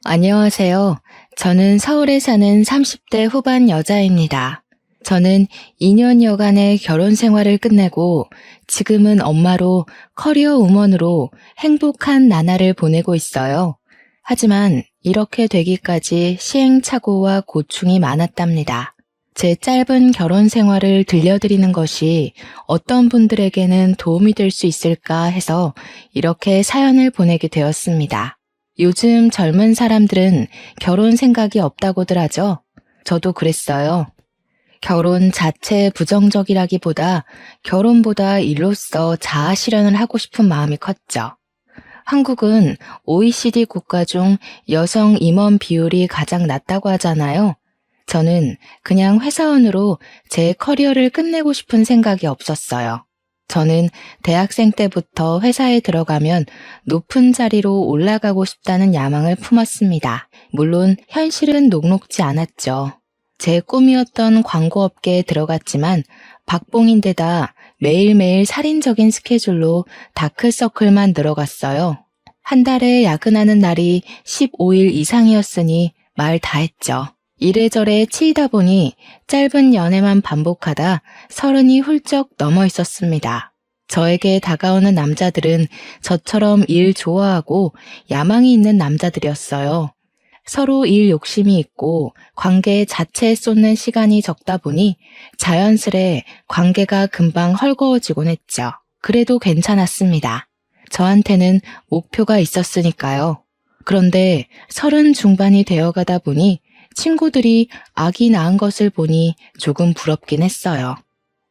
안녕하세요. 저는 서울에 사는 30대 후반 여자입니다. 저는 2년여간의 결혼 생활을 끝내고 지금은 엄마로 커리어 우먼으로 행복한 나날을 보내고 있어요. 하지만 이렇게 되기까지 시행착오와 고충이 많았답니다. 제 짧은 결혼 생활을 들려드리는 것이 어떤 분들에게는 도움이 될 수 있을까 해서 이렇게 사연을 보내게 되었습니다. 요즘 젊은 사람들은 결혼 생각이 없다고들 하죠. 저도 그랬어요. 결혼 자체에 부정적이라기보다 결혼보다 일로서 자아 실현을 하고 싶은 마음이 컸죠. 한국은 OECD 국가 중 여성 임원 비율이 가장 낮다고 하잖아요. 저는 그냥 회사원으로 제 커리어를 끝내고 싶은 생각이 없었어요. 저는 대학생 때부터 회사에 들어가면 높은 자리로 올라가고 싶다는 야망을 품었습니다. 물론 현실은 녹록지 않았죠. 제 꿈이었던 광고업계에 들어갔지만 박봉인데다 매일매일 살인적인 스케줄로 다크서클만 늘어갔어요. 한 달에 야근하는 날이 15일 이상이었으니 말 다 했죠. 이래저래 치이다 보니 짧은 연애만 반복하다 30이 훌쩍 넘어 있었습니다. 저에게 다가오는 남자들은 저처럼 일 좋아하고 야망이 있는 남자들이었어요. 서로 일 욕심이 있고 관계 자체에 쏟는 시간이 적다 보니 자연스레 관계가 금방 헐거워지곤 했죠. 그래도 괜찮았습니다. 저한테는 목표가 있었으니까요. 그런데 30 중반이 되어가다 보니 친구들이 아기 낳은 것을 보니 조금 부럽긴 했어요.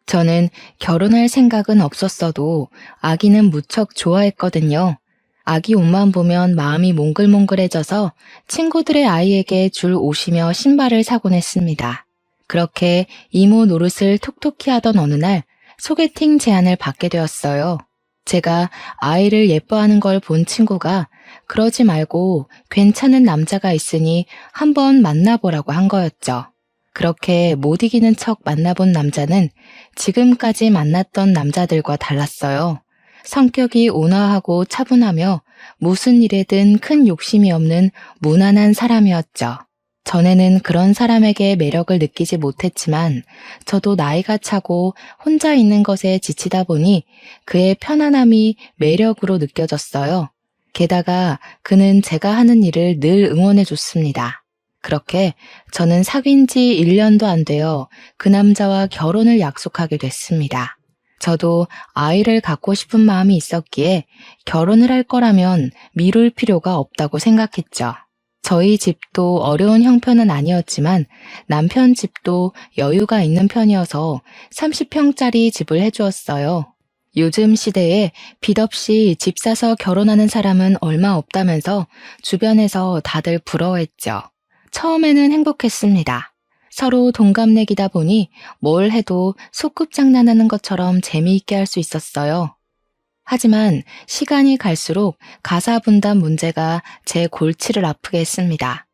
저는 결혼할 생각은 없었어도 아기는 무척 좋아했거든요. 아기 옷만 보면 마음이 몽글몽글해져서 친구들의 아이에게 줄 옷이며 신발을 사곤 했습니다. 그렇게 이모 노릇을 톡톡히 하던 어느 날 소개팅 제안을 받게 되었어요. 제가 아이를 예뻐하는 걸 본 친구가 그러지 말고 괜찮은 남자가 있으니 한번 만나보라고 한 거였죠. 그렇게 못 이기는 척 만나본 남자는 지금까지 만났던 남자들과 달랐어요. 성격이 온화하고 차분하며 무슨 일에든 큰 욕심이 없는 무난한 사람이었죠. 전에는 그런 사람에게 매력을 느끼지 못했지만 저도 나이가 차고 혼자 있는 것에 지치다 보니 그의 편안함이 매력으로 느껴졌어요. 게다가 그는 제가 하는 일을 늘 응원해 줬습니다. 그렇게 저는 사귄 지 1년도 안 되어 그 남자와 결혼을 약속하게 됐습니다. 저도 아이를 갖고 싶은 마음이 있었기에 결혼을 할 거라면 미룰 필요가 없다고 생각했죠. 저희 집도 어려운 형편은 아니었지만 남편 집도 여유가 있는 편이어서 30평짜리 집을 해주었어요. 요즘 시대에 빚 없이 집 사서 결혼하는 사람은 얼마 없다면서 주변에서 다들 부러워했죠. 처음에는 행복했습니다. 서로 동갑내기다 보니 뭘 해도 소꿉장난하는 것처럼 재미있게 할 수 있었어요. 하지만 시간이 갈수록 가사 분담 문제가 제 골치를 아프게 했습니다.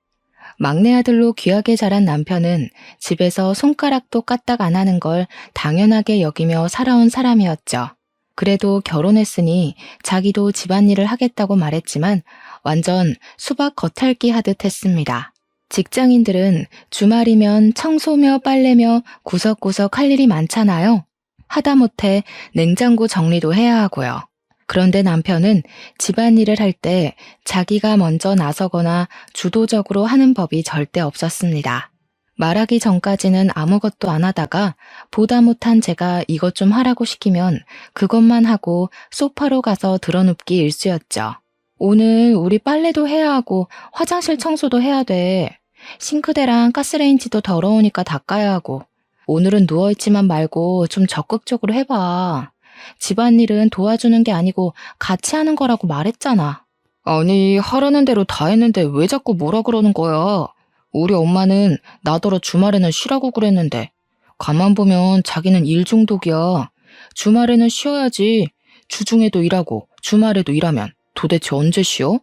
막내 아들로 귀하게 자란 남편은 집에서 손가락도 까딱 안 하는 걸 당연하게 여기며 살아온 사람이었죠. 그래도 결혼했으니 자기도 집안일을 하겠다고 말했지만 완전 수박 겉핥기 하듯 했습니다. 직장인들은 주말이면 청소며 빨래며 구석구석 할 일이 많잖아요. 하다못해 냉장고 정리도 해야 하고요. 그런데 남편은 집안일을 할 때 자기가 먼저 나서거나 주도적으로 하는 법이 절대 없었습니다. 말하기 전까지는 아무것도 안 하다가 보다 못한 제가 이것 좀 하라고 시키면 그것만 하고 소파로 가서 드러눕기 일쑤였죠. 오늘 우리 빨래도 해야 하고 화장실 청소도 해야 돼. 싱크대랑 가스레인지도 더러우니까 닦아야 하고. 오늘은 누워있지만 말고 좀 적극적으로 해봐. 집안일은 도와주는 게 아니고 같이 하는 거라고 말했잖아. 아니, 하라는 대로 다 했는데 왜 자꾸 뭐라 그러는 거야? 우리 엄마는 나더러 주말에는 쉬라고 그랬는데. 가만 보면 자기는 일 중독이야. 주말에는 쉬어야지. 주중에도 일하고 주말에도 일하면 도대체 언제 쉬어?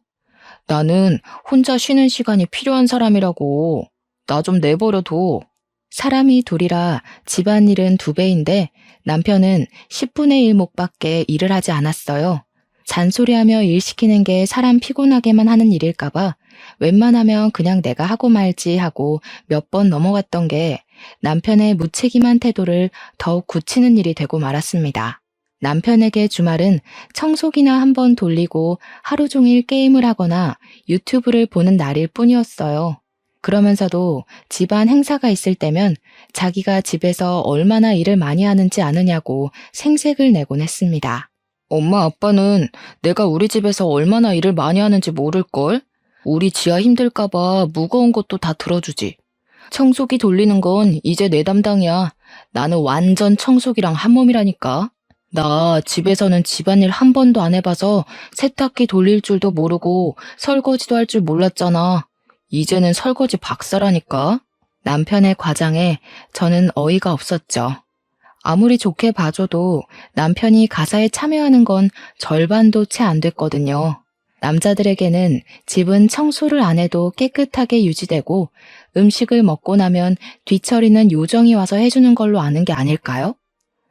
나는 혼자 쉬는 시간이 필요한 사람이라고. 나 좀 내버려둬. 사람이 둘이라 집안일은 2배인데 남편은 10분의 1 몫밖에 일을 하지 않았어요. 잔소리하며 일 시키는 게 사람 피곤하게만 하는 일일까봐 웬만하면 그냥 내가 하고 말지 하고 몇 번 넘어갔던 게 남편의 무책임한 태도를 더욱 굳히는 일이 되고 말았습니다. 남편에게 주말은 청소기나 한번 돌리고 하루 종일 게임을 하거나 유튜브를 보는 날일 뿐이었어요. 그러면서도 집안 행사가 있을 때면 자기가 집에서 얼마나 일을 많이 하는지 아느냐고 생색을 내곤 했습니다. 엄마 아빠는 내가 우리 집에서 얼마나 일을 많이 하는지 모를걸? 우리 지아 힘들까봐 무거운 것도 다 들어주지. 청소기 돌리는 건 이제 내 담당이야. 나는 완전 청소기랑 한 몸이라니까. 나 집에서는 집안일 한 번도 안 해봐서 세탁기 돌릴 줄도 모르고 설거지도 할 줄 몰랐잖아. 이제는 설거지 박사라니까. 남편의 과장에 저는 어이가 없었죠. 아무리 좋게 봐줘도 남편이 가사에 참여하는 건 절반도 채 안 됐거든요. 남자들에게는 집은 청소를 안 해도 깨끗하게 유지되고 음식을 먹고 나면 뒤처리는 요정이 와서 해주는 걸로 아는 게 아닐까요?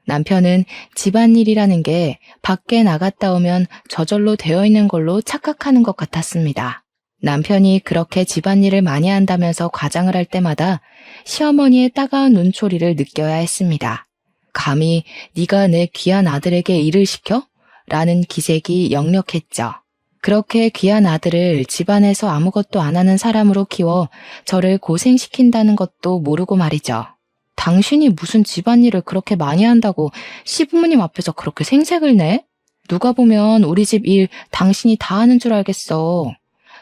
남편은 집안일이라는 게 밖에 나갔다 오면 저절로 되어 있는 걸로 착각하는 것 같았습니다. 남편이 그렇게 집안일을 많이 한다면서 과장을 할 때마다 시어머니의 따가운 눈초리를 느껴야 했습니다. 감히 네가 내 귀한 아들에게 일을 시켜? 라는 기색이 역력했죠. 그렇게 귀한 아들을 집안에서 아무것도 안 하는 사람으로 키워 저를 고생시킨다는 것도 모르고 말이죠. 당신이 무슨 집안일을 그렇게 많이 한다고 시부모님 앞에서 그렇게 생색을 내? 누가 보면 우리 집 일 당신이 다 하는 줄 알겠어.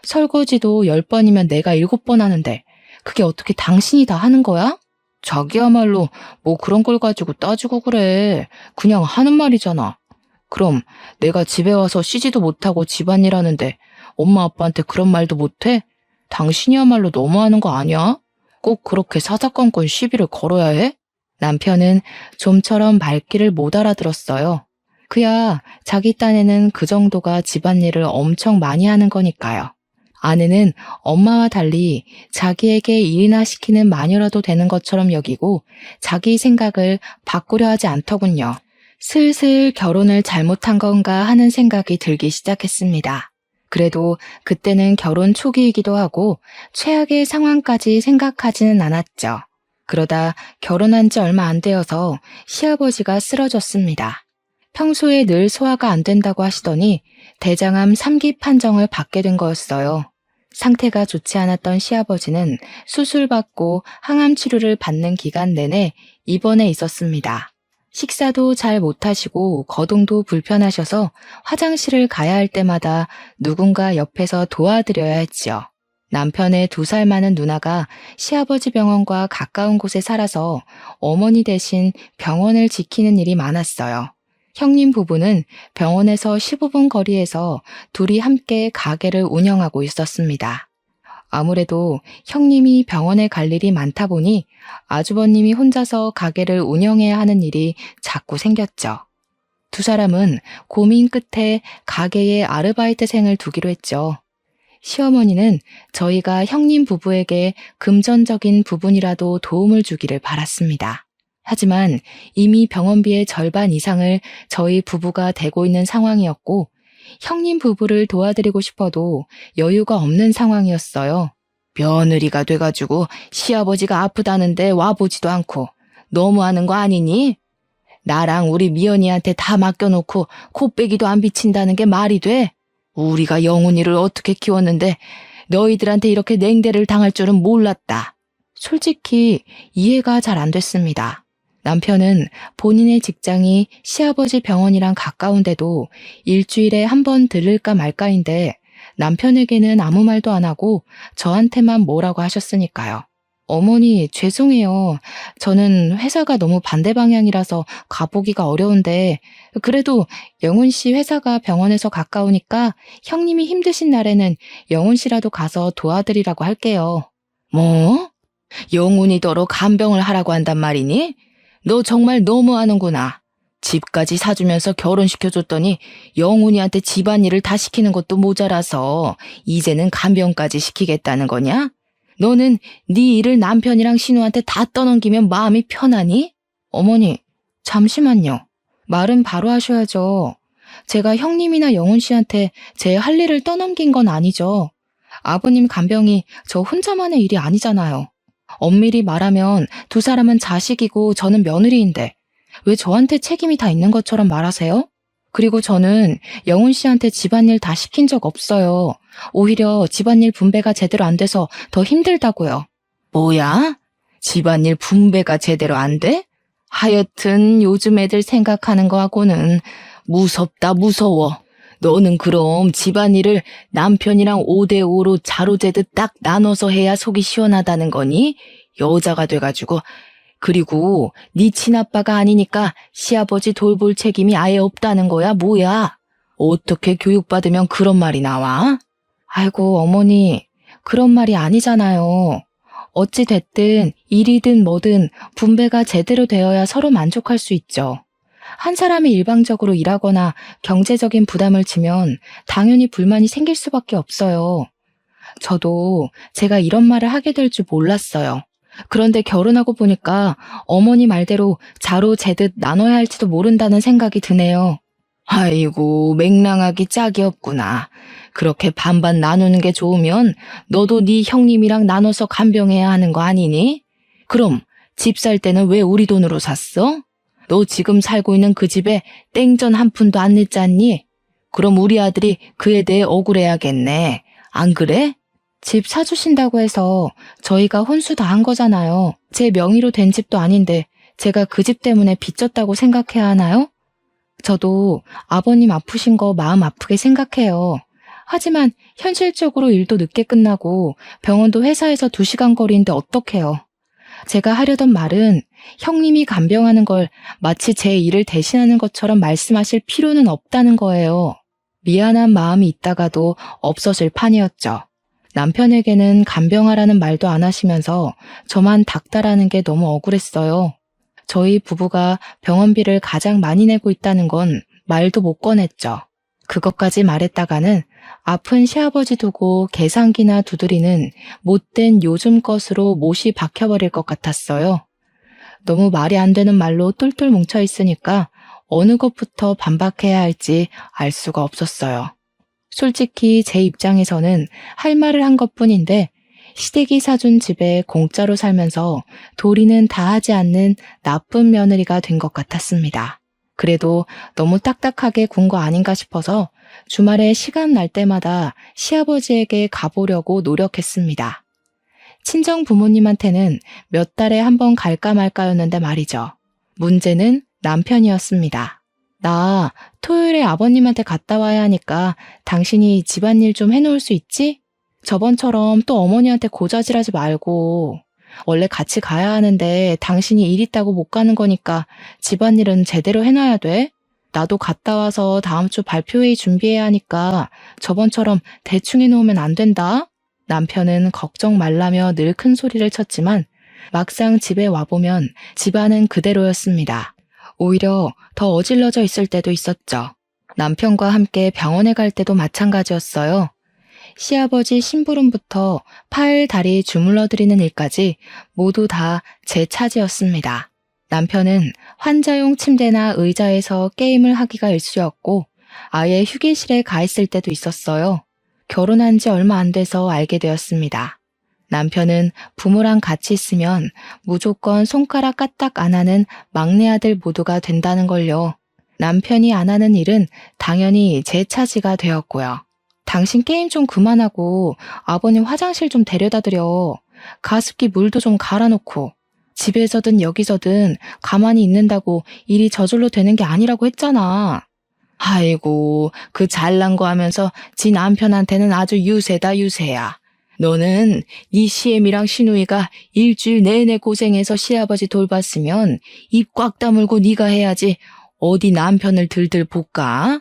설거지도 10번이면 내가 7번 하는데 그게 어떻게 당신이 다 하는 거야? 자기야말로 뭐 그런 걸 가지고 따지고 그래. 그냥 하는 말이잖아. 그럼 내가 집에 와서 쉬지도 못하고 집안일 하는데 엄마 아빠한테 그런 말도 못해? 당신이야말로 너무하는 거 아니야? 꼭 그렇게 사사건건 시비를 걸어야 해? 남편은 좀처럼 말귀를 못 알아들었어요. 그야 자기 딴에는 그 정도가 집안일을 엄청 많이 하는 거니까요. 아내는 엄마와 달리 자기에게 일이나 시키는 마녀라도 되는 것처럼 여기고 자기 생각을 바꾸려 하지 않더군요. 슬슬 결혼을 잘못한 건가 하는 생각이 들기 시작했습니다. 그래도 그때는 결혼 초기이기도 하고 최악의 상황까지 생각하지는 않았죠. 그러다 결혼한 지 얼마 안 되어서 시아버지가 쓰러졌습니다. 평소에 늘 소화가 안 된다고 하시더니 대장암 3기 판정을 받게 된 거였어요. 상태가 좋지 않았던 시아버지는 수술받고 항암 치료를 받는 기간 내내 입원해 있었습니다. 식사도 잘 못하시고 거동도 불편하셔서 화장실을 가야 할 때마다 누군가 옆에서 도와드려야 했지요. 남편의 2살 많은 누나가 시아버지 병원과 가까운 곳에 살아서 어머니 대신 병원을 지키는 일이 많았어요. 형님 부부는 병원에서 15분 거리에서 둘이 함께 가게를 운영하고 있었습니다. 아무래도 형님이 병원에 갈 일이 많다 보니 아주버님이 혼자서 가게를 운영해야 하는 일이 자꾸 생겼죠. 2사람은 고민 끝에 가게에 아르바이트생을 두기로 했죠. 시어머니는 저희가 형님 부부에게 금전적인 부분이라도 도움을 주기를 바랐습니다. 하지만 이미 병원비의 절반 이상을 저희 부부가 대고 있는 상황이었고 형님 부부를 도와드리고 싶어도 여유가 없는 상황이었어요. 며느리가 돼가지고 시아버지가 아프다는데 와보지도 않고 너무하는 거 아니니? 나랑 우리 미연이한테 다 맡겨놓고 코빼기도 안 비친다는 게 말이 돼? 우리가 영훈이를 어떻게 키웠는데 너희들한테 이렇게 냉대를 당할 줄은 몰랐다. 솔직히 이해가 잘 안 됐습니다. 남편은 본인의 직장이 시아버지 병원이랑 가까운데도 일주일에 한 번 들를까 말까인데 남편에게는 아무 말도 안 하고 저한테만 뭐라고 하셨으니까요. 어머니, 죄송해요. 저는 회사가 너무 반대 방향이라서 가보기가 어려운데 그래도 영훈 씨 회사가 병원에서 가까우니까 형님이 힘드신 날에는 영훈 씨라도 가서 도와드리라고 할게요. 뭐? 영훈이더러 간병을 하라고 한단 말이니? 너 정말 너무하는구나. 집까지 사주면서 결혼시켜줬더니 영훈이한테 집안일을 다 시키는 것도 모자라서 이제는 간병까지 시키겠다는 거냐? 너는 네 일을 남편이랑 신우한테 다 떠넘기면 마음이 편하니? 어머니, 잠시만요. 말은 바로 하셔야죠. 제가 형님이나 영훈 씨한테 제 할 일을 떠넘긴 건 아니죠. 아버님 간병이 저 혼자만의 일이 아니잖아요. 엄밀히 말하면 두 사람은 자식이고 저는 며느리인데 왜 저한테 책임이 다 있는 것처럼 말하세요? 그리고 저는 영훈 씨한테 집안일 다 시킨 적 없어요. 오히려 집안일 분배가 제대로 안 돼서 더 힘들다고요. 뭐야? 집안일 분배가 제대로 안 돼? 하여튼 요즘 애들 생각하는 거하고는 무섭다 무서워. 너는 그럼 집안일을 남편이랑 5대5로 자로재듯 딱 나눠서 해야 속이 시원하다는 거니? 여자가 돼가지고. 그리고 네 친아빠가 아니니까 시아버지 돌볼 책임이 아예 없다는 거야 뭐야? 어떻게 교육받으면 그런 말이 나와? 아이고 어머니, 그런 말이 아니잖아요. 어찌 됐든 일이든 뭐든 분배가 제대로 되어야 서로 만족할 수 있죠. 한 사람이 일방적으로 일하거나 경제적인 부담을 지면 당연히 불만이 생길 수밖에 없어요. 저도 제가 이런 말을 하게 될 줄 몰랐어요. 그런데 결혼하고 보니까 어머니 말대로 자로재듯 나눠야 할지도 모른다는 생각이 드네요. 아이고, 맹랑하기 짝이 없구나. 그렇게 반반 나누는 게 좋으면 너도 네 형님이랑 나눠서 간병해야 하는 거 아니니? 그럼 집 살 때는 왜 우리 돈으로 샀어? 너 지금 살고 있는 그 집에 땡전 한 푼도 안 냈잖니? 그럼 우리 아들이 그에 대해 억울해야겠네. 안 그래? 집 사주신다고 해서 저희가 혼수 다 한 거잖아요. 제 명의로 된 집도 아닌데 제가 그 집 때문에 빚졌다고 생각해야 하나요? 저도 아버님 아프신 거 마음 아프게 생각해요. 하지만 현실적으로 일도 늦게 끝나고 병원도 회사에서 2시간 거리인데 어떡해요. 제가 하려던 말은 형님이 간병하는 걸 마치 제 일을 대신하는 것처럼 말씀하실 필요는 없다는 거예요. 미안한 마음이 있다가도 없어질 판이었죠. 남편에게는 간병하라는 말도 안 하시면서 저만 닥달하는 게 너무 억울했어요. 저희 부부가 병원비를 가장 많이 내고 있다는 건 말도 못 꺼냈죠. 그것까지 말했다가는 아픈 시아버지 두고 계산기나 두드리는 못된 요즘 것으로 못이 박혀버릴 것 같았어요. 너무 말이 안 되는 말로 똘똘 뭉쳐 있으니까 어느 것부터 반박해야 할지 알 수가 없었어요. 솔직히 제 입장에서는 할 말을 한 것뿐인데 시댁이 사준 집에 공짜로 살면서 도리는 다 하지 않는 나쁜 며느리가 된 것 같았습니다. 그래도 너무 딱딱하게 군 거 아닌가 싶어서 주말에 시간 날 때마다 시아버지에게 가보려고 노력했습니다. 친정 부모님한테는 몇 달에 한 번 갈까 말까였는데 말이죠. 문제는 남편이었습니다. 나 토요일에 아버님한테 갔다 와야 하니까 당신이 집안일 좀 해놓을 수 있지? 저번처럼 또 어머니한테 고자질하지 말고. 원래 같이 가야 하는데 당신이 일 있다고 못 가는 거니까 집안일은 제대로 해놔야 돼. 나도 갔다 와서 다음 주 발표회의 준비해야 하니까 저번처럼 대충 해놓으면 안 된다. 남편은 걱정 말라며 늘 큰 소리를 쳤지만 막상 집에 와보면 집안은 그대로였습니다. 오히려 더 어질러져 있을 때도 있었죠. 남편과 함께 병원에 갈 때도 마찬가지였어요. 시아버지 심부름부터 팔, 다리 주물러드리는 일까지 모두 다 제 차지였습니다. 남편은 환자용 침대나 의자에서 게임을 하기가 일쑤였고 아예 휴게실에 가 있을 때도 있었어요. 결혼한 지 얼마 안 돼서 알게 되었습니다. 남편은 부모랑 같이 있으면 무조건 손가락 까딱 안 하는 막내 아들 모두가 된다는 걸요. 남편이 안 하는 일은 당연히 제 차지가 되었고요. 당신 게임 좀 그만하고 아버님 화장실 좀 데려다 드려. 가습기 물도 좀 갈아놓고. 집에서든 여기서든 가만히 있는다고 일이 저절로 되는 게 아니라고 했잖아. 아이고, 그 잘난 거 하면서 지 남편한테는 아주 유세다 유세야. 너는 네 시애미랑 시누이가 일주일 내내 고생해서 시아버지 돌봤으면 입 꽉 다물고 네가 해야지 어디 남편을 들들 볶아?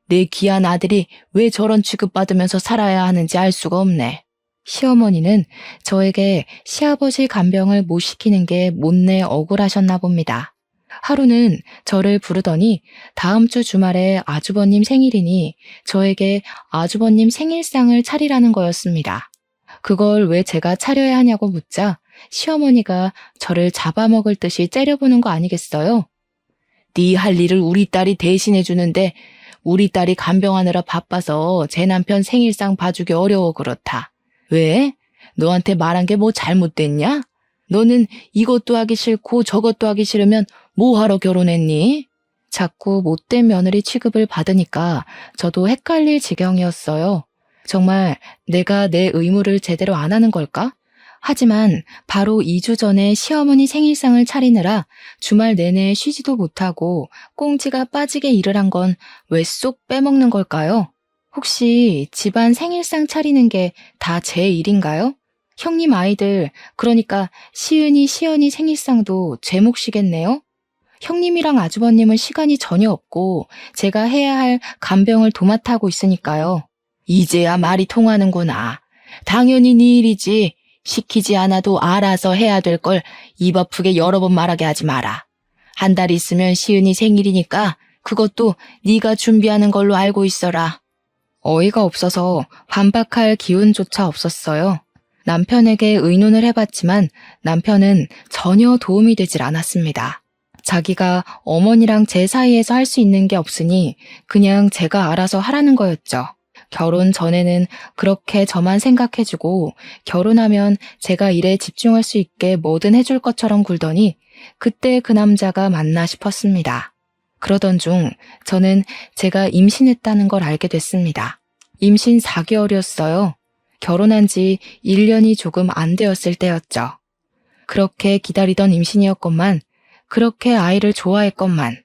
내 귀한 아들이 왜 저런 취급받으면서 살아야 하는지 알 수가 없네. 시어머니는 저에게 시아버지 간병을 못 시키는 게 못내 억울하셨나 봅니다. 하루는 저를 부르더니 다음 주 주말에 아주버님 생일이니 저에게 아주버님 생일상을 차리라는 거였습니다. 그걸 왜 제가 차려야 하냐고 묻자 시어머니가 저를 잡아먹을 듯이 째려보는 거 아니겠어요? 네 할 일을 우리 딸이 대신해 주는데 우리 딸이 간병하느라 바빠서 제 남편 생일상 봐주기 어려워 그렇다. 왜? 너한테 말한 게 뭐 잘못됐냐? 너는 이것도 하기 싫고 저것도 하기 싫으면 뭐 하러 결혼했니? 자꾸 못된 며느리 취급을 받으니까 저도 헷갈릴 지경이었어요. 정말 내가 내 의무를 제대로 안 하는 걸까? 하지만 바로 2주 전에 시어머니 생일상을 차리느라 주말 내내 쉬지도 못하고 꽁지가 빠지게 일을 한 건 왜 쏙 빼먹는 걸까요? 혹시 집안 생일상 차리는 게 다 제 일인가요? 형님 아이들, 그러니까 시은이, 시연이 생일상도 제 몫이겠네요? 형님이랑 아주버님은 시간이 전혀 없고 제가 해야 할 간병을 도맡아 하고 있으니까요. 이제야 말이 통하는구나. 당연히 네 일이지. 시키지 않아도 알아서 해야 될 걸 입 아프게 여러 번 말하게 하지 마라. 한 달 있으면 시은이 생일이니까 그것도 네가 준비하는 걸로 알고 있어라. 어이가 없어서 반박할 기운조차 없었어요. 남편에게 의논을 해봤지만 남편은 전혀 도움이 되질 않았습니다. 자기가 어머니랑 제 사이에서 할 수 있는 게 없으니 그냥 제가 알아서 하라는 거였죠. 결혼 전에는 그렇게 저만 생각해주고 결혼하면 제가 일에 집중할 수 있게 뭐든 해줄 것처럼 굴더니 그때 그 남자가 맞나 싶었습니다. 그러던 중 저는 제가 임신했다는 걸 알게 됐습니다. 임신 4개월이었어요. 결혼한 지 1년이 조금 안 되었을 때였죠. 그렇게 기다리던 임신이었건만, 그렇게 아이를 좋아했건만,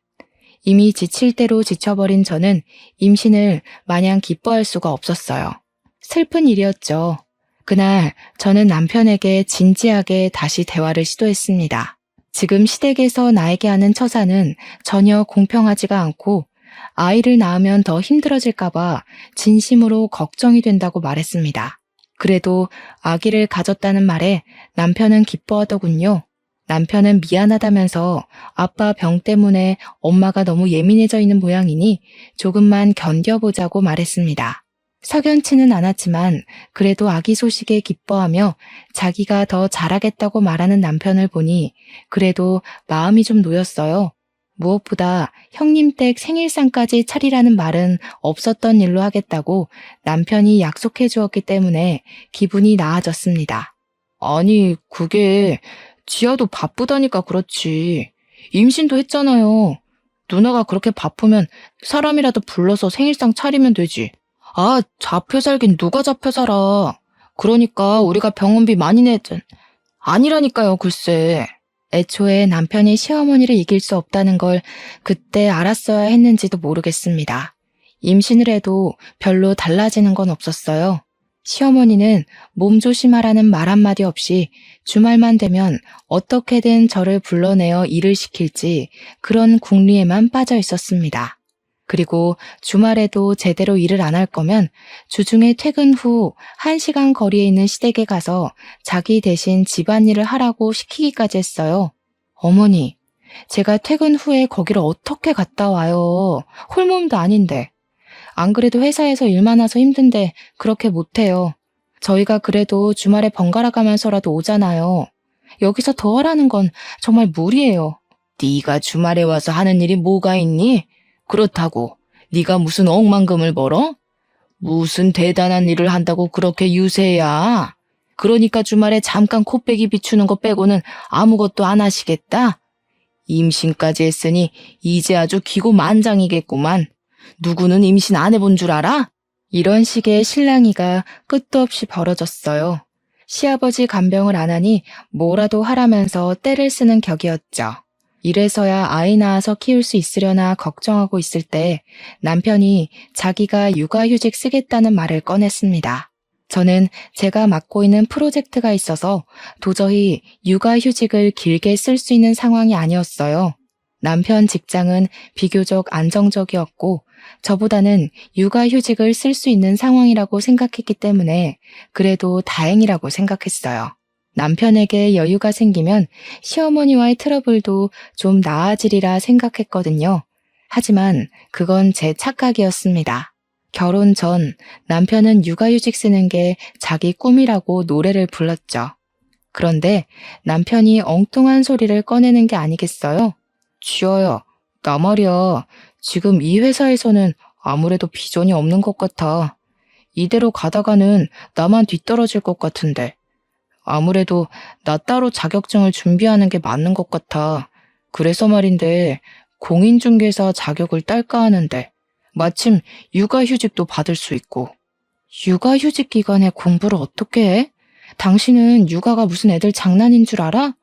이미 지칠 대로 지쳐버린 저는 임신을 마냥 기뻐할 수가 없었어요. 슬픈 일이었죠. 그날 저는 남편에게 진지하게 다시 대화를 시도했습니다. 지금 시댁에서 나에게 하는 처사는 전혀 공평하지가 않고 아이를 낳으면 더 힘들어질까봐 진심으로 걱정이 된다고 말했습니다. 그래도 아기를 가졌다는 말에 남편은 기뻐하더군요. 남편은 미안하다면서 아빠 병 때문에 엄마가 너무 예민해져 있는 모양이니 조금만 견뎌보자고 말했습니다. 석연치는 않았지만 그래도 아기 소식에 기뻐하며 자기가 더 잘하겠다고 말하는 남편을 보니 그래도 마음이 좀 놓였어요. 무엇보다 형님 댁 생일상까지 차리라는 말은 없었던 일로 하겠다고 남편이 약속해 주었기 때문에 기분이 나아졌습니다. 아니, 그게 지아도 바쁘다니까 그렇지. 임신도 했잖아요. 누나가 그렇게 바쁘면 사람이라도 불러서 생일상 차리면 되지. 아, 잡혀 살긴 누가 잡혀 살아. 그러니까 우리가 병원비 많이 내든. 아니라니까요, 글쎄. 애초에 남편이 시어머니를 이길 수 없다는 걸 그때 알았어야 했는지도 모르겠습니다. 임신을 해도 별로 달라지는 건 없었어요. 시어머니는 몸 조심하라는 말 한마디 없이 주말만 되면 어떻게든 저를 불러내어 일을 시킬지 그런 궁리에만 빠져 있었습니다. 그리고 주말에도 제대로 일을 안 할 거면 주중에 퇴근 후 1시간 거리에 있는 시댁에 가서 자기 대신 집안일을 하라고 시키기까지 했어요. 어머니, 제가 퇴근 후에 거기를 어떻게 갔다 와요? 홀몸도 아닌데. 안 그래도 회사에서 일 많아서 힘든데 그렇게 못해요. 저희가 그래도 주말에 번갈아 가면서라도 오잖아요. 여기서 더 하라는 건 정말 무리예요. 네가 주말에 와서 하는 일이 뭐가 있니? 그렇다고 네가 무슨 억만금을 벌어? 무슨 대단한 일을 한다고 그렇게 유세야? 그러니까 주말에 잠깐 코빼기 비추는 거 빼고는 아무것도 안 하시겠다? 임신까지 했으니 이제 아주 기고만장이겠구만. 누구는 임신 안 해본 줄 알아? 이런 식의 실랑이가 끝도 없이 벌어졌어요. 시아버지 간병을 안 하니 뭐라도 하라면서 떼를 쓰는 격이었죠. 이래서야 아이 낳아서 키울 수 있으려나 걱정하고 있을 때 남편이 자기가 육아휴직 쓰겠다는 말을 꺼냈습니다. 저는 제가 맡고 있는 프로젝트가 있어서 도저히 육아휴직을 길게 쓸 수 있는 상황이 아니었어요. 남편 직장은 비교적 안정적이었고 저보다는 육아휴직을 쓸 수 있는 상황이라고 생각했기 때문에 그래도 다행이라고 생각했어요. 남편에게 여유가 생기면 시어머니와의 트러블도 좀 나아지리라 생각했거든요. 하지만 그건 제 착각이었습니다. 결혼 전 남편은 육아휴직 쓰는 게 자기 꿈이라고 노래를 불렀죠. 그런데 남편이 엉뚱한 소리를 꺼내는 게 아니겠어요? 지아야, 나 말이야. 지금 이 회사에서는 아무래도 비전이 없는 것 같아. 이대로 가다가는 나만 뒤떨어질 것 같은데. 아무래도 나 따로 자격증을 준비하는 게 맞는 것 같아. 그래서 말인데 공인중개사 자격을 딸까 하는데 마침 육아휴직도 받을 수 있고. 육아휴직 기간에 공부를 어떻게 해? 당신은 육아가 무슨 애들 장난인 줄 알아?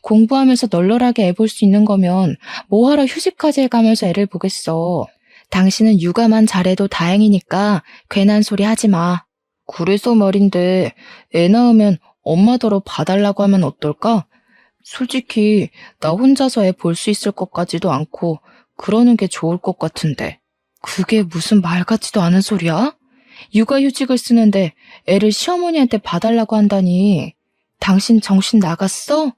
공부하면서 널널하게 애 볼 수 있는 거면 뭐하러 휴직까지 해가면서 애를 보겠어. 당신은 육아만 잘해도 다행이니까 괜한 소리 하지 마. 그래서 말인데 애 낳으면 엄마더러 봐달라고 하면 어떨까? 솔직히 나 혼자서 애 볼 수 있을 것 같지도 않고 그러는 게 좋을 것 같은데. 그게 무슨 말 같지도 않은 소리야? 육아휴직을 쓰는데 애를 시어머니한테 봐달라고 한다니. 당신 정신 나갔어?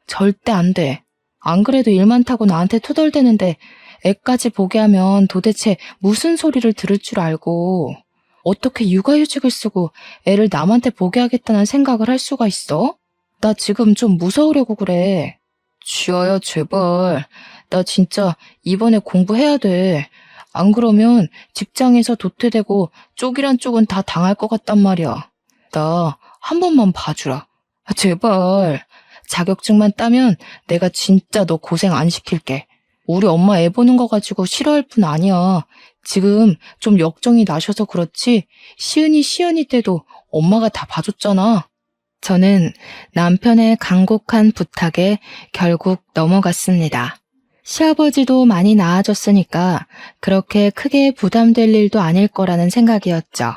절대 안 돼. 안 그래도 일 많다고 나한테 투덜대는데 애까지 보게 하면 도대체 무슨 소리를 들을 줄 알고 어떻게 육아휴직을 쓰고 애를 남한테 보게 하겠다는 생각을 할 수가 있어? 나 지금 좀 무서우려고 그래. 지아야, 제발. 나 진짜 이번에 공부해야 돼. 안 그러면 직장에서 도태되고 쪽이란 쪽은 다 당할 것 같단 말이야. 나 한 번만 봐주라. 제발. 자격증만 따면 내가 진짜 너 고생 안 시킬게. 우리 엄마 애 보는 거 가지고 싫어할 뿐 아니야. 지금 좀 역정이 나셔서 그렇지 시은이 때도 엄마가 다 봐줬잖아. 저는 남편의 간곡한 부탁에 결국 넘어갔습니다. 시아버지도 많이 나아졌으니까 그렇게 크게 부담될 일도 아닐 거라는 생각이었죠.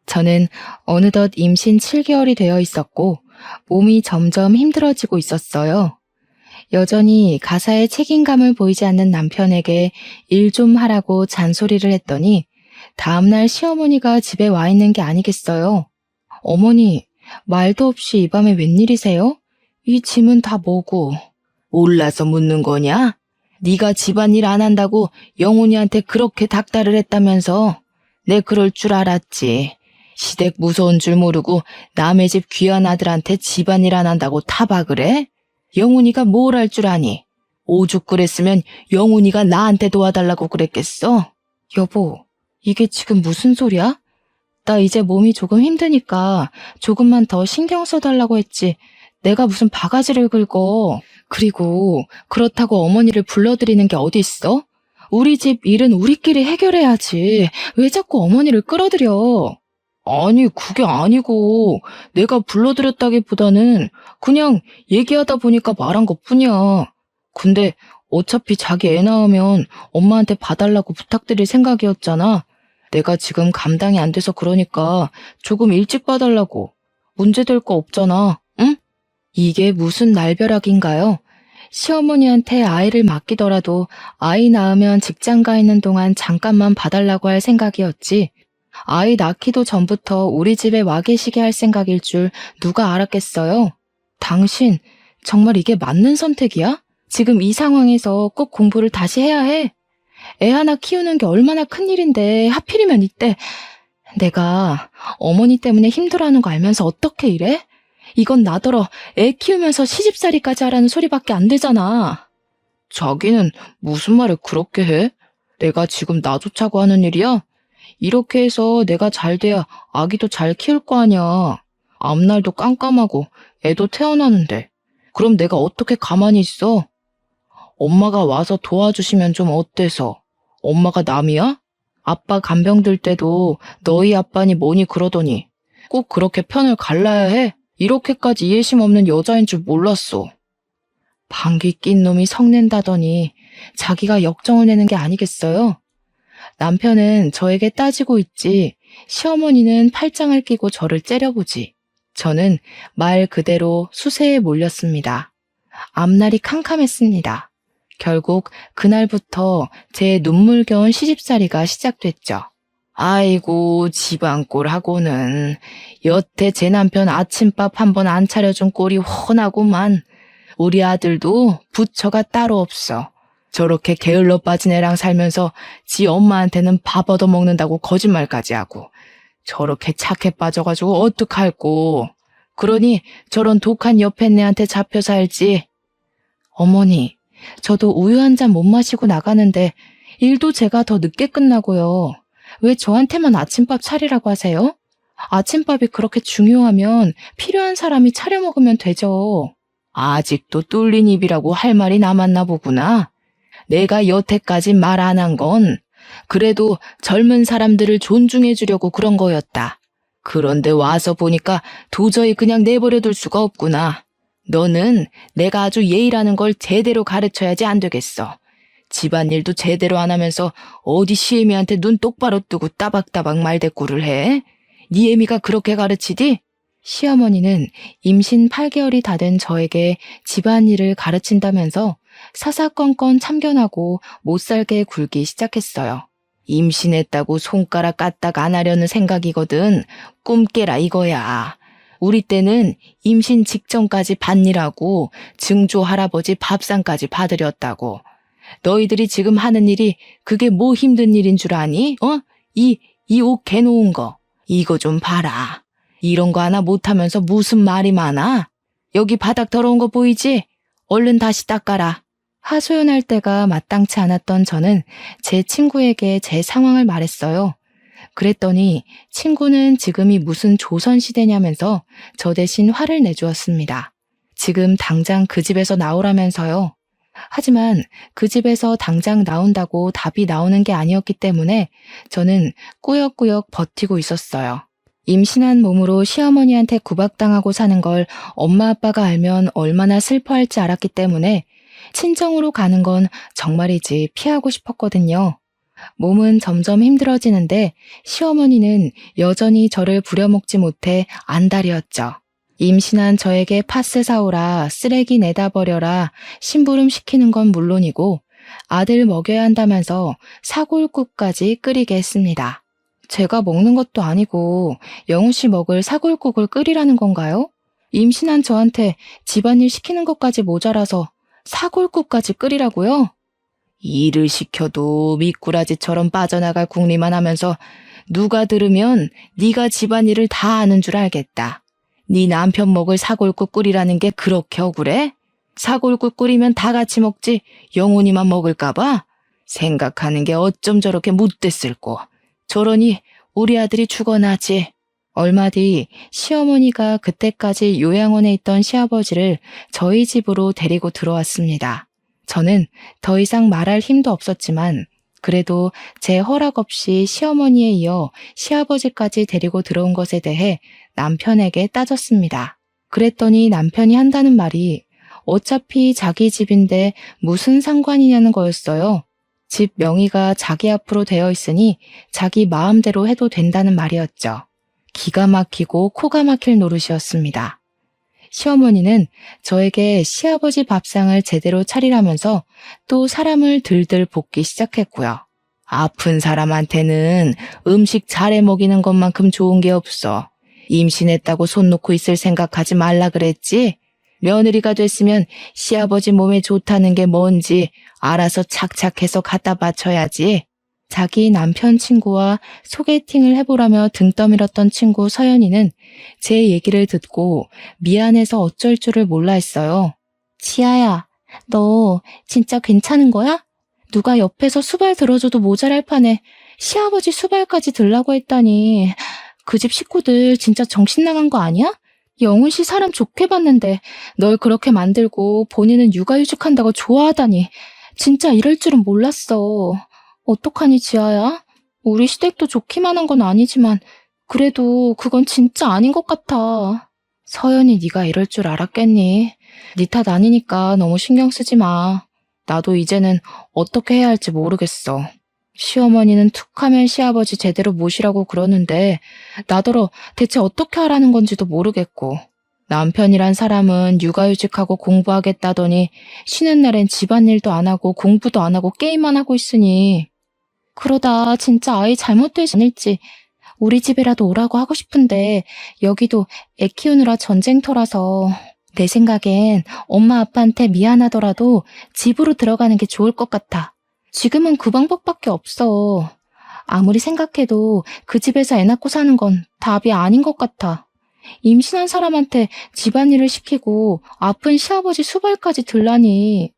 저는 어느덧 임신 7개월이 되어 있었고 몸이 점점 힘들어지고 있었어요. 여전히 가사에 책임감을 보이지 않는 남편에게 일 좀 하라고 잔소리를 했더니 다음날 시어머니가 집에 와 있는 게 아니겠어요. 어머니, 말도 없이 이 밤에 웬일이세요? 이 짐은 다 뭐고? 몰라서 묻는 거냐? 네가 집안일 안 한다고 영훈이한테 그렇게 닥달을 했다면서. 내 그럴 줄 알았지. 시댁 무서운 줄 모르고 남의 집 귀한 아들한테 집안일 안 한다고 타박을 해? 영훈이가 뭘 할 줄 아니? 오죽 그랬으면 영훈이가 나한테 도와달라고 그랬겠어? 여보, 이게 지금 무슨 소리야? 나 이제 몸이 조금 힘드니까 조금만 더 신경 써달라고 했지. 내가 무슨 바가지를 긁어. 그리고 그렇다고 어머니를 불러들이는 게 어디 있어? 우리 집 일은 우리끼리 해결해야지. 왜 자꾸 어머니를 끌어들여? 아니, 그게 아니고 내가 불러들였다기보다는 그냥 얘기하다 보니까 말한 것뿐이야. 근데 어차피 자기 애 낳으면 엄마한테 봐달라고 부탁드릴 생각이었잖아. 내가 지금 감당이 안 돼서 그러니까 조금 일찍 봐달라고. 문제될 거 없잖아, 응? 이게 무슨 날벼락인가요? 시어머니한테 아이를 맡기더라도 아이 낳으면 직장 가 있는 동안 잠깐만 봐달라고 할 생각이었지. 아이 낳기도 전부터 우리 집에 와 계시게 할 생각일 줄 누가 알았겠어요? 당신, 정말 이게 맞는 선택이야? 지금 이 상황에서 꼭 공부를 다시 해야 해? 애 하나 키우는 게 얼마나 큰일인데 하필이면 이때. 내가 어머니 때문에 힘들어하는 거 알면서 어떻게 이래? 이건 나더러 애 키우면서 시집살이까지 하라는 소리밖에 안 되잖아. 자기는 무슨 말을 그렇게 해? 내가 지금 나조차고 하는 일이야? 이렇게 해서 내가 잘 돼야 아기도 잘 키울 거 아니야. 앞날도 깜깜하고 애도 태어나는데. 그럼 내가 어떻게 가만히 있어? 엄마가 와서 도와주시면 좀 어때서? 엄마가 남이야? 아빠 간병 들 때도 너희 아빠니 뭐니 그러더니 꼭 그렇게 편을 갈라야 해? 이렇게까지 이해심 없는 여자인 줄 몰랐어. 방귀 낀 놈이 성낸다더니 자기가 역정을 내는 게 아니겠어요? 남편은 저에게 따지고 있지 시어머니는 팔짱을 끼고 저를 째려보지. 저는 말 그대로 수세에 몰렸습니다. 앞날이 캄캄했습니다. 결국 그날부터 제 눈물겨운 시집살이가 시작됐죠. 아이고 집안꼴하고는 여태 제 남편 아침밥 한 번 안 차려준 꼴이 훤하구만. 우리 아들도 부처가 따로 없어. 저렇게 게을러 빠진 애랑 살면서 지 엄마한테는 밥 얻어먹는다고 거짓말까지 하고 저렇게 착해 빠져가지고 어떡할꼬. 그러니 저런 독한 여팻네한테 잡혀 살지. 어머니, 저도 우유 한 잔 못 마시고 나가는데 일도 제가 더 늦게 끝나고요. 왜 저한테만 아침밥 차리라고 하세요? 아침밥이 그렇게 중요하면 필요한 사람이 차려 먹으면 되죠. 아직도 뚫린 입이라고 할 말이 남았나 보구나. 내가 여태까지 말 안 한 건 그래도 젊은 사람들을 존중해 주려고 그런 거였다. 그런데 와서 보니까 도저히 그냥 내버려 둘 수가 없구나. 너는 내가 아주 예의라는 걸 제대로 가르쳐야지 안 되겠어. 집안일도 제대로 안 하면서 어디 시애미한테 눈 똑바로 뜨고 따박따박 말대꾸를 해? 네 애미가 그렇게 가르치디? 시어머니는 임신 8개월이 다 된 저에게 집안일을 가르친다면서 사사건건 참견하고 못살게 굴기 시작했어요. 임신했다고 손가락 까딱 안 하려는 생각이거든. 꿈 깨라 이거야. 우리 때는 임신 직전까지 밭일하고 증조 할아버지 밥상까지 받으렸다고. 너희들이 지금 하는 일이 그게 뭐 힘든 일인 줄 아니? 이 옷 개놓은 거. 이거 좀 봐라. 이런 거 하나 못하면서 무슨 말이 많아? 여기 바닥 더러운 거 보이지? 얼른 다시 닦아라. 하소연할 때가 마땅치 않았던 저는 제 친구에게 제 상황을 말했어요. 그랬더니 친구는 지금이 무슨 조선시대냐면서 저 대신 화를 내주었습니다. 지금 당장 그 집에서 나오라면서요. 하지만 그 집에서 당장 나온다고 답이 나오는 게 아니었기 때문에 저는 꾸역꾸역 버티고 있었어요. 임신한 몸으로 시어머니한테 구박당하고 사는 걸 엄마 아빠가 알면 얼마나 슬퍼할지 알았기 때문에 친정으로 가는 건 정말이지 피하고 싶었거든요. 몸은 점점 힘들어지는데 시어머니는 여전히 저를 부려먹지 못해 안달이었죠. 임신한 저에게 파스 사오라, 쓰레기 내다 버려라, 심부름 시키는 건 물론이고 아들 먹여야 한다면서 사골국까지 끓이게 했습니다. 제가 먹는 것도 아니고 영우 씨 먹을 사골국을 끓이라는 건가요? 임신한 저한테 집안일 시키는 것까지 모자라서 사골국까지 끓이라고요? 일을 시켜도 미꾸라지처럼 빠져나갈 궁리만 하면서 누가 들으면 네가 집안일을 다 아는 줄 알겠다. 네 남편 먹을 사골국 끓이라는 게 그렇게 억울해? 사골국 끓이면 다 같이 먹지 영훈이만 먹을까 봐? 생각하는 게 어쩜 저렇게 못됐을꼬. 저러니 우리 아들이 죽어나지. 얼마 뒤 시어머니가 그때까지 요양원에 있던 시아버지를 저희 집으로 데리고 들어왔습니다. 저는 더 이상 말할 힘도 없었지만 그래도 제 허락 없이 시어머니에 이어 시아버지까지 데리고 들어온 것에 대해 남편에게 따졌습니다. 그랬더니 남편이 한다는 말이 어차피 자기 집인데 무슨 상관이냐는 거였어요. 집 명의가 자기 앞으로 되어 있으니 자기 마음대로 해도 된다는 말이었죠. 기가 막히고 코가 막힐 노릇이었습니다. 시어머니는 저에게 시아버지 밥상을 제대로 차리라면서 또 사람을 들들 볶기 시작했고요. 아픈 사람한테는 음식 잘해 먹이는 것만큼 좋은 게 없어. 임신했다고 손 놓고 있을 생각하지 말라 그랬지? 며느리가 됐으면 시아버지 몸에 좋다는 게 뭔지 알아서 착착해서 갖다 바쳐야지. 자기 남편 친구와 소개팅을 해보라며 등 떠밀었던 친구 서연이는 제 얘기를 듣고 미안해서 어쩔 줄을 몰라 했어요. 지아야, 너 진짜 괜찮은 거야? 누가 옆에서 수발 들어줘도 모자랄 판에 시아버지 수발까지 들라고 했다니 그 집 식구들 진짜 정신 나간 거 아니야? 영훈 씨 사람 좋게 봤는데 널 그렇게 만들고 본인은 육아휴직한다고 좋아하다니 진짜 이럴 줄은 몰랐어. 어떡하니 지아야? 우리 시댁도 좋기만 한 건 아니지만 그래도 그건 진짜 아닌 것 같아. 서연이 네가 이럴 줄 알았겠니? 네 탓 아니니까 너무 신경 쓰지 마. 나도 이제는 어떻게 해야 할지 모르겠어. 시어머니는 툭하면 시아버지 제대로 모시라고 그러는데 나더러 대체 어떻게 하라는 건지도 모르겠고 남편이란 사람은 육아휴직하고 공부하겠다더니 쉬는 날엔 집안일도 안 하고 공부도 안 하고 게임만 하고 있으니 그러다 진짜 아이 잘못되지 않을지 우리 집에라도 오라고 하고 싶은데 여기도 애 키우느라 전쟁터라서 내 생각엔 엄마 아빠한테 미안하더라도 집으로 들어가는 게 좋을 것 같아. 지금은 그 방법밖에 없어. 아무리 생각해도 그 집에서 애 낳고 사는 건 답이 아닌 것 같아. 임신한 사람한테 집안일을 시키고 아픈 시아버지 수발까지 들라니.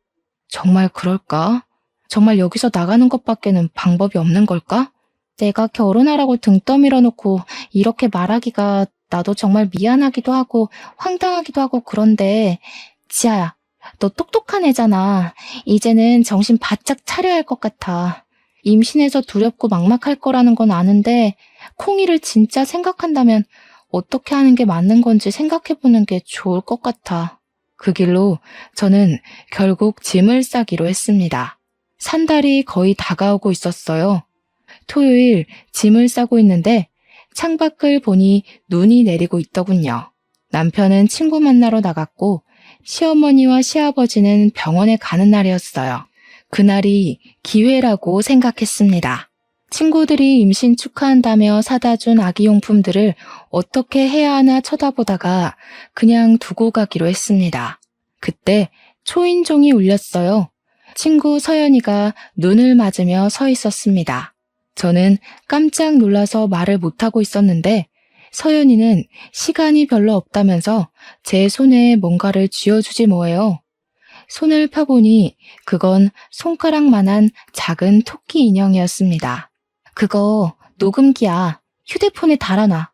정말 그럴까? 정말 여기서 나가는 것밖에는 방법이 없는 걸까? 내가 결혼하라고 등 떠밀어 놓고 이렇게 말하기가 나도 정말 미안하기도 하고 황당하기도 하고 그런데 지아야, 너 똑똑한 애잖아. 이제는 정신 바짝 차려야 할 것 같아. 임신해서 두렵고 막막할 거라는 건 아는데 콩이를 진짜 생각한다면 어떻게 하는 게 맞는 건지 생각해보는 게 좋을 것 같아. 그 길로 저는 결국 짐을 싸기로 했습니다. 산달이 거의 다가오고 있었어요. 토요일 짐을 싸고 있는데 창밖을 보니 눈이 내리고 있더군요. 남편은 친구 만나러 나갔고 시어머니와 시아버지는 병원에 가는 날이었어요. 그날이 기회라고 생각했습니다. 친구들이 임신 축하한다며 사다 준 아기용품들을 어떻게 해야 하나 쳐다보다가 그냥 두고 가기로 했습니다. 그때 초인종이 울렸어요. 친구 서연이가 눈을 맞으며 서 있었습니다. 저는 깜짝 놀라서 말을 못하고 있었는데 서연이는 시간이 별로 없다면서 제 손에 뭔가를 쥐어주지 뭐예요. 손을 펴보니 그건 손가락만한 작은 토끼 인형이었습니다. 그거 녹음기야. 휴대폰에 달아놔.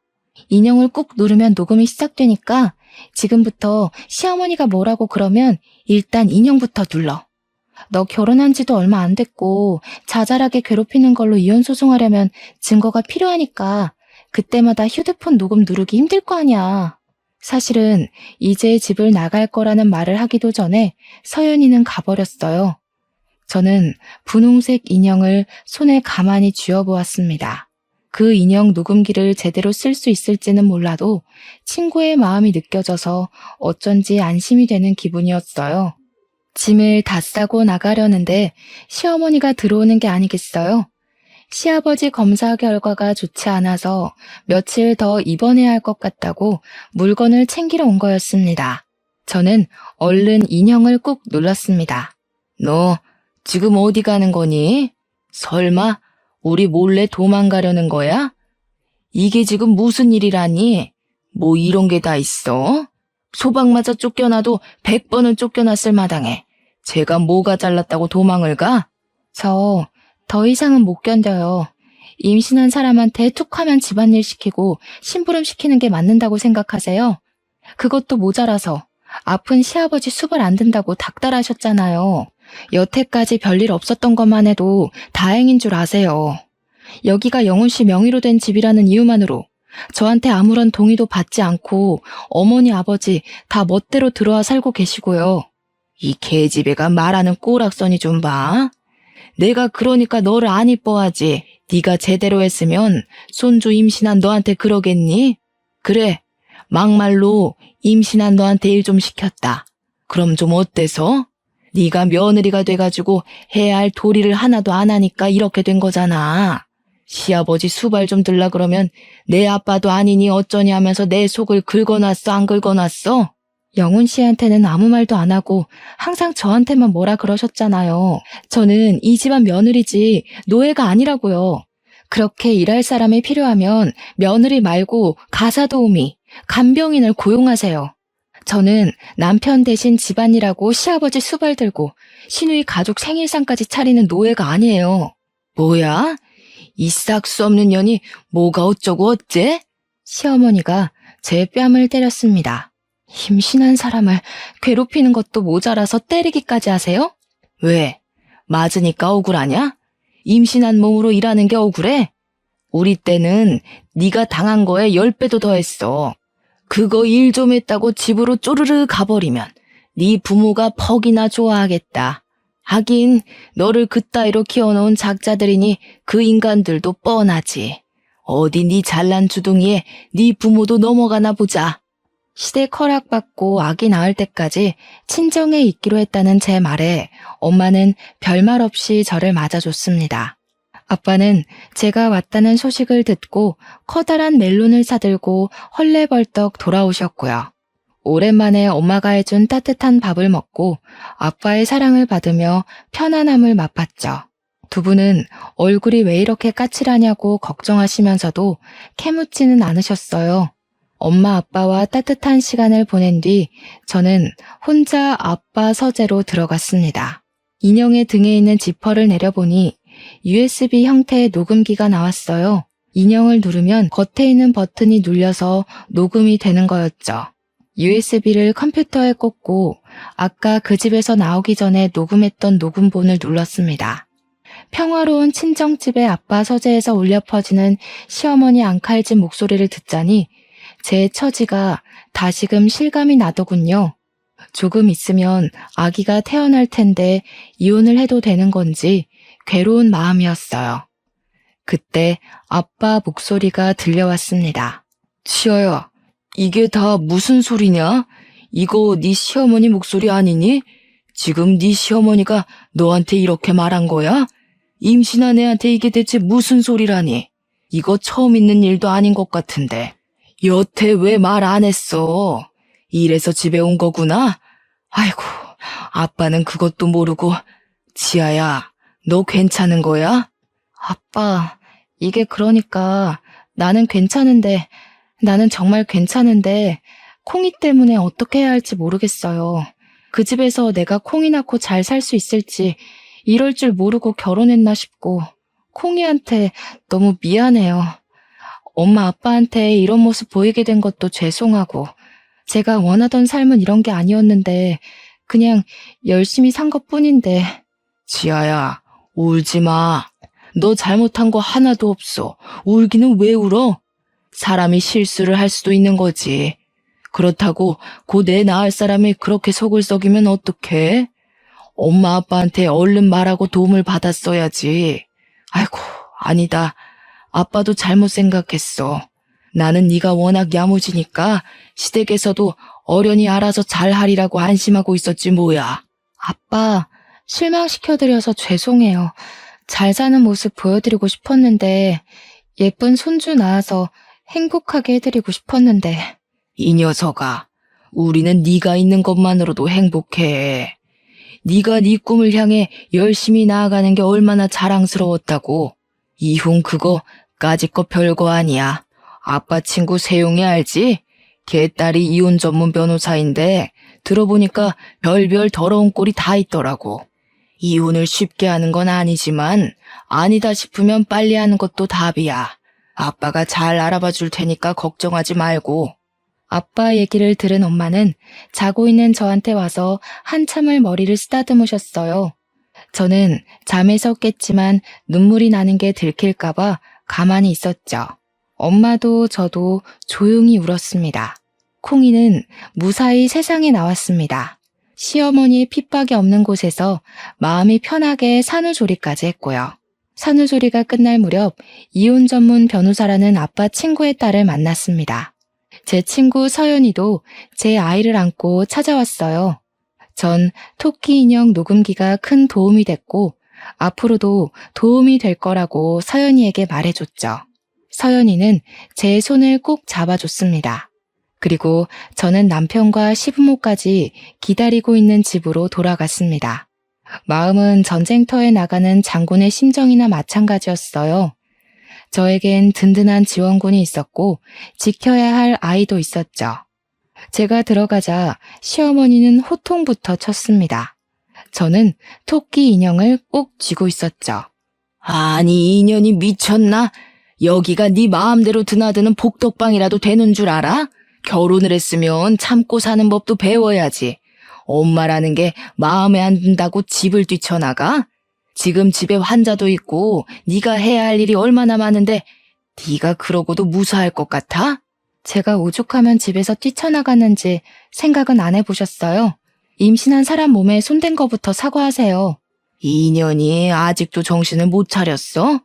인형을 꾹 누르면 녹음이 시작되니까 지금부터 시어머니가 뭐라고 그러면 일단 인형부터 눌러. 너 결혼한 지도 얼마 안 됐고 자잘하게 괴롭히는 걸로 이혼 소송하려면 증거가 필요하니까 그때마다 휴대폰 녹음 누르기 힘들 거 아니야. 사실은 이제 집을 나갈 거라는 말을 하기도 전에 서연이는 가버렸어요. 저는 분홍색 인형을 손에 가만히 쥐어보았습니다. 그 인형 녹음기를 제대로 쓸 수 있을지는 몰라도 친구의 마음이 느껴져서 어쩐지 안심이 되는 기분이었어요. 짐을 다 싸고 나가려는데 시어머니가 들어오는 게 아니겠어요? 시아버지 검사 결과가 좋지 않아서 며칠 더 입원해야 할 것 같다고 물건을 챙기러 온 거였습니다. 저는 얼른 인형을 꾹 눌렀습니다. 너 지금 어디 가는 거니? 설마 우리 몰래 도망가려는 거야? 이게 지금 무슨 일이라니? 뭐 이런 게 다 있어? 소방 맞아 쫓겨나도 100번은 쫓겨났을 마당에 제가 뭐가 잘났다고 도망을 가? 저 더 이상은 못 견뎌요. 임신한 사람한테 툭 하면 집안일 시키고 심부름 시키는 게 맞는다고 생각하세요? 그것도 모자라서 아픈 시아버지 수발 안 든다고 닥달하셨잖아요. 여태까지 별일 없었던 것만 해도 다행인 줄 아세요. 여기가 영훈 씨 명의로 된 집이라는 이유만으로 저한테 아무런 동의도 받지 않고 어머니 아버지 다 멋대로 들어와 살고 계시고요. 이 개집애가 말하는 꼬락서니 좀 봐. 내가 그러니까 너를 안 이뻐하지. 네가 제대로 했으면 손주 임신한 너한테 그러겠니? 그래, 막말로 임신한 너한테 일 좀 시켰다. 그럼 좀 어때서? 네가 며느리가 돼가지고 해야 할 도리를 하나도 안 하니까 이렇게 된 거잖아. 시아버지 수발 좀 들라 그러면 내 아빠도 아니니 어쩌니 하면서 내 속을 긁어놨어, 안 긁어놨어? 영훈 씨한테는 아무 말도 안 하고 항상 저한테만 뭐라 그러셨잖아요. 저는 이 집안 며느리지 노예가 아니라고요. 그렇게 일할 사람이 필요하면 며느리 말고 가사도우미, 간병인을 고용하세요. 저는 남편 대신 집안일하고 시아버지 수발 들고 시누이 가족 생일상까지 차리는 노예가 아니에요. 뭐야? 이 싹수 없는 년이 뭐가 어쩌고 어째? 시어머니가 제 뺨을 때렸습니다. 임신한 사람을 괴롭히는 것도 모자라서 때리기까지 하세요? 왜? 맞으니까 억울하냐? 임신한 몸으로 일하는 게 억울해? 우리 때는 네가 당한 거에 10배도 더했어. 그거 일 좀 했다고 집으로 쪼르르 가버리면 네 부모가 퍽이나 좋아하겠다. 하긴 너를 그따위로 키워놓은 작자들이니 그 인간들도 뻔하지. 어디 네 잘난 주둥이에 네 부모도 넘어가나 보자. 시댁 허락받고 아기 낳을 때까지 친정에 있기로 했다는 제 말에 엄마는 별말 없이 저를 맞아줬습니다. 아빠는 제가 왔다는 소식을 듣고 커다란 멜론을 사들고 헐레벌떡 돌아오셨고요. 오랜만에 엄마가 해준 따뜻한 밥을 먹고 아빠의 사랑을 받으며 편안함을 맛봤죠. 두 분은 얼굴이 왜 이렇게 까칠하냐고 걱정하시면서도 캐묻지는 않으셨어요. 엄마 아빠와 따뜻한 시간을 보낸 뒤 저는 혼자 아빠 서재로 들어갔습니다. 인형의 등에 있는 지퍼를 내려보니 USB 형태의 녹음기가 나왔어요. 인형을 누르면 겉에 있는 버튼이 눌려서 녹음이 되는 거였죠. USB를 컴퓨터에 꽂고 아까 그 집에서 나오기 전에 녹음했던 녹음본을 눌렀습니다. 평화로운 친정집의 아빠 서재에서 울려 퍼지는 시어머니 앙칼진 목소리를 듣자니 제 처지가 다시금 실감이 나더군요. 조금 있으면 아기가 태어날 텐데 이혼을 해도 되는 건지 괴로운 마음이었어요. 그때 아빠 목소리가 들려왔습니다. 치아야, 이게 다 무슨 소리냐? 이거 네 시어머니 목소리 아니니? 지금 네 시어머니가 너한테 이렇게 말한 거야? 임신한 애한테 이게 대체 무슨 소리라니? 이거 처음 있는 일도 아닌 것 같은데. 여태 왜 말 안 했어? 이래서 집에 온 거구나? 아이고, 아빠는 그것도 모르고. 지아야, 너 괜찮은 거야? 아빠, 이게 그러니까 나는 정말 괜찮은데 콩이 때문에 어떻게 해야 할지 모르겠어요. 그 집에서 내가 콩이 낳고 잘 살 수 있을지 이럴 줄 모르고 결혼했나 싶고 콩이한테 너무 미안해요. 엄마 아빠한테 이런 모습 보이게 된 것도 죄송하고 제가 원하던 삶은 이런 게 아니었는데 그냥 열심히 산 것뿐인데. 지아야, 울지 마. 너 잘못한 거 하나도 없어. 울기는 왜 울어? 사람이 실수를 할 수도 있는 거지. 그렇다고 곧 애 낳을 사람이 그렇게 속을 썩이면 어떡해? 엄마 아빠한테 얼른 말하고 도움을 받았어야지. 아이고, 아니다. 아빠도 잘못 생각했어. 나는 네가 워낙 야무지니까 시댁에서도 어련히 알아서 잘하리라고 안심하고 있었지 뭐야. 아빠, 실망시켜드려서 죄송해요. 잘 사는 모습 보여드리고 싶었는데 예쁜 손주 낳아서 행복하게 해드리고 싶었는데. 이 녀석아, 우리는 네가 있는 것만으로도 행복해. 네가 네 꿈을 향해 열심히 나아가는 게 얼마나 자랑스러웠다고. 이훈 그거 까짓거 별거 아니야. 아빠 친구 세용이 알지? 걔 딸이 이혼 전문 변호사인데 들어보니까 별별 더러운 꼴이 다 있더라고. 이혼을 쉽게 하는 건 아니지만 아니다 싶으면 빨리 하는 것도 답이야. 아빠가 잘 알아봐 줄 테니까 걱정하지 말고. 아빠 얘기를 들은 엄마는 자고 있는 저한테 와서 한참을 머리를 쓰다듬으셨어요. 저는 잠에서 깼지만 눈물이 나는 게 들킬까봐 가만히 있었죠. 엄마도 저도 조용히 울었습니다. 콩이는 무사히 세상에 나왔습니다. 시어머니의 핍박이 없는 곳에서 마음이 편하게 산후조리까지 했고요. 산후조리가 끝날 무렵 이혼 전문 변호사라는 아빠 친구의 딸을 만났습니다. 제 친구 서연이도 제 아이를 안고 찾아왔어요. 전 토끼 인형 녹음기가 큰 도움이 됐고 앞으로도 도움이 될 거라고 서연이에게 말해줬죠. 서연이는 제 손을 꼭 잡아줬습니다. 그리고 저는 남편과 시부모까지 기다리고 있는 집으로 돌아갔습니다. 마음은 전쟁터에 나가는 장군의 심정이나 마찬가지였어요. 저에겐 든든한 지원군이 있었고 지켜야 할 아이도 있었죠. 제가 들어가자 시어머니는 호통부터 쳤습니다. 저는 토끼 인형을 꼭 쥐고 있었죠. 아니, 이 인연이 미쳤나? 여기가 네 마음대로 드나드는 복덕방이라도 되는 줄 알아? 결혼을 했으면 참고 사는 법도 배워야지. 엄마라는 게 마음에 안 든다고 집을 뛰쳐나가? 지금 집에 환자도 있고 네가 해야 할 일이 얼마나 많은데 네가 그러고도 무사할 것 같아? 제가 오죽하면 집에서 뛰쳐나갔는지 생각은 안 해보셨어요? 임신한 사람 몸에 손댄 거부터 사과하세요. 이 년이 아직도 정신을 못 차렸어?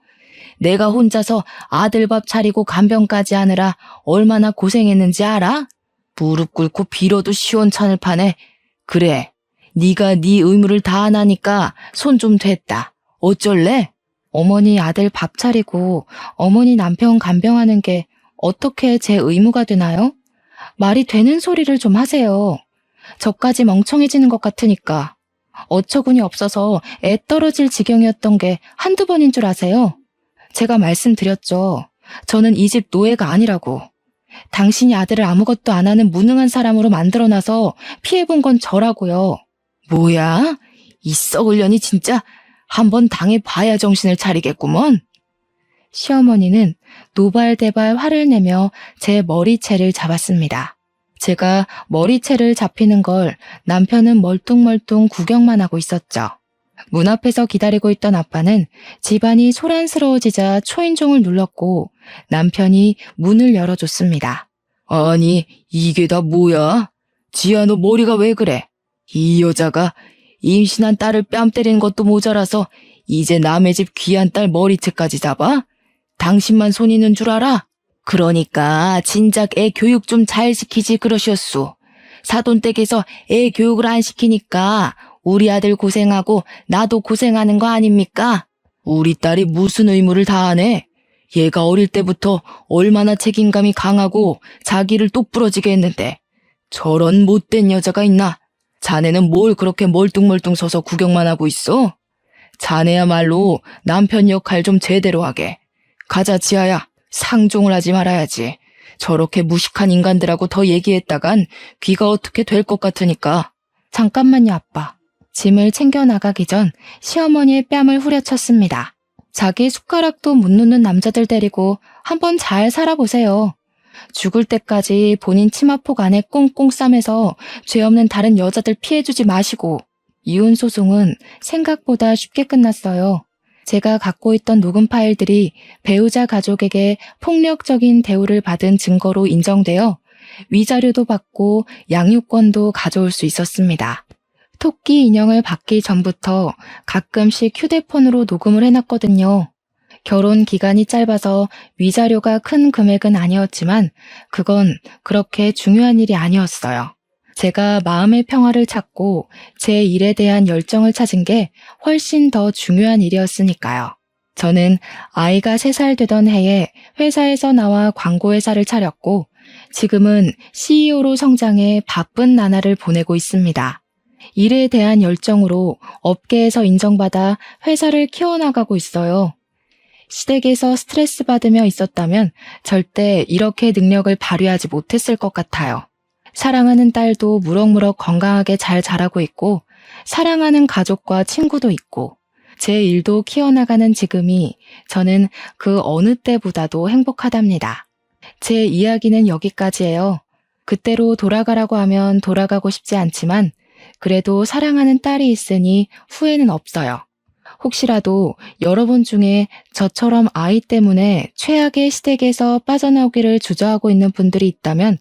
내가 혼자서 아들 밥 차리고 간병까지 하느라 얼마나 고생했는지 알아? 무릎 꿇고 빌어도 시원찮을 판에. 그래, 네가 네 의무를 다 안 하니까 손 좀 댔다. 어쩔래? 어머니 아들 밥 차리고 어머니 남편 간병하는 게 어떻게 제 의무가 되나요? 말이 되는 소리를 좀 하세요. 저까지 멍청해지는 것 같으니까. 어처구니 없어서 애 떨어질 지경이었던 게 한두 번인 줄 아세요? 제가 말씀드렸죠. 저는 이 집 노예가 아니라고. 당신이 아들을 아무것도 안 하는 무능한 사람으로 만들어놔서 피해본 건 저라고요. 뭐야? 이 썩을 년이 진짜. 한번 당해봐야 정신을 차리겠구먼. 시어머니는 노발대발 화를 내며 제 머리채를 잡았습니다. 제가 머리채를 잡히는 걸 남편은 멀뚱멀뚱 구경만 하고 있었죠. 문 앞에서 기다리고 있던 아빠는 집안이 소란스러워지자 초인종을 눌렀고 남편이 문을 열어줬습니다. 아니, 이게 다 뭐야? 지아, 너 머리가 왜 그래? 이 여자가 임신한 딸을 뺨 때리는 것도 모자라서 이제 남의 집 귀한 딸 머리채까지 잡아? 당신만 손 있는 줄 알아? 그러니까 진작 애 교육 좀 잘 시키지 그러셨소. 사돈댁에서 애 교육을 안 시키니까 우리 아들 고생하고 나도 고생하는 거 아닙니까? 우리 딸이 무슨 의무를 다하네? 얘가 어릴 때부터 얼마나 책임감이 강하고 자기를 똑부러지게 했는데 저런 못된 여자가 있나? 자네는 뭘 그렇게 멀뚱멀뚱 서서 구경만 하고 있어? 자네야말로 남편 역할 좀 제대로 하게. 가자, 지아야. 상종을 하지 말아야지. 저렇게 무식한 인간들하고 더 얘기했다간 귀가 어떻게 될 것 같으니까. 잠깐만요, 아빠. 짐을 챙겨 나가기 전 시어머니의 뺨을 후려쳤습니다. 자기 숟가락도 못 놓는 남자들 데리고 한번 잘 살아보세요. 죽을 때까지 본인 치마폭 안에 꽁꽁 싸매서 죄 없는 다른 여자들 피해주지 마시고. 이혼 소송은 생각보다 쉽게 끝났어요. 제가 갖고 있던 녹음 파일들이 배우자 가족에게 폭력적인 대우를 받은 증거로 인정되어 위자료도 받고 양육권도 가져올 수 있었습니다. 토끼 인형을 받기 전부터 가끔씩 휴대폰으로 녹음을 해놨거든요. 결혼 기간이 짧아서 위자료가 큰 금액은 아니었지만 그건 그렇게 중요한 일이 아니었어요. 제가 마음의 평화를 찾고 제 일에 대한 열정을 찾은 게 훨씬 더 중요한 일이었으니까요. 저는 아이가 3살 되던 해에 회사에서 나와 광고회사를 차렸고 지금은 CEO로 성장해 바쁜 나날을 보내고 있습니다. 일에 대한 열정으로 업계에서 인정받아 회사를 키워나가고 있어요. 시댁에서 스트레스 받으며 있었다면 절대 이렇게 능력을 발휘하지 못했을 것 같아요. 사랑하는 딸도 무럭무럭 건강하게 잘 자라고 있고 사랑하는 가족과 친구도 있고 제 일도 키워나가는 지금이 저는 그 어느 때보다도 행복하답니다. 제 이야기는 여기까지예요. 그때로 돌아가라고 하면 돌아가고 싶지 않지만 그래도 사랑하는 딸이 있으니 후회는 없어요. 혹시라도 여러분 중에 저처럼 아이 때문에 최악의 시댁에서 빠져나오기를 주저하고 있는 분들이 있다면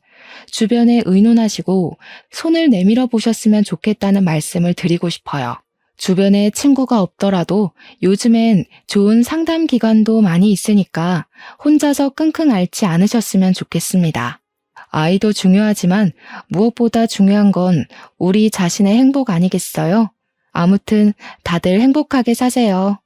주변에 의논하시고 손을 내밀어 보셨으면 좋겠다는 말씀을 드리고 싶어요. 주변에 친구가 없더라도 요즘엔 좋은 상담 기관도 많이 있으니까 혼자서 끙끙 앓지 않으셨으면 좋겠습니다. 아이도 중요하지만 무엇보다 중요한 건 우리 자신의 행복 아니겠어요? 아무튼 다들 행복하게 사세요.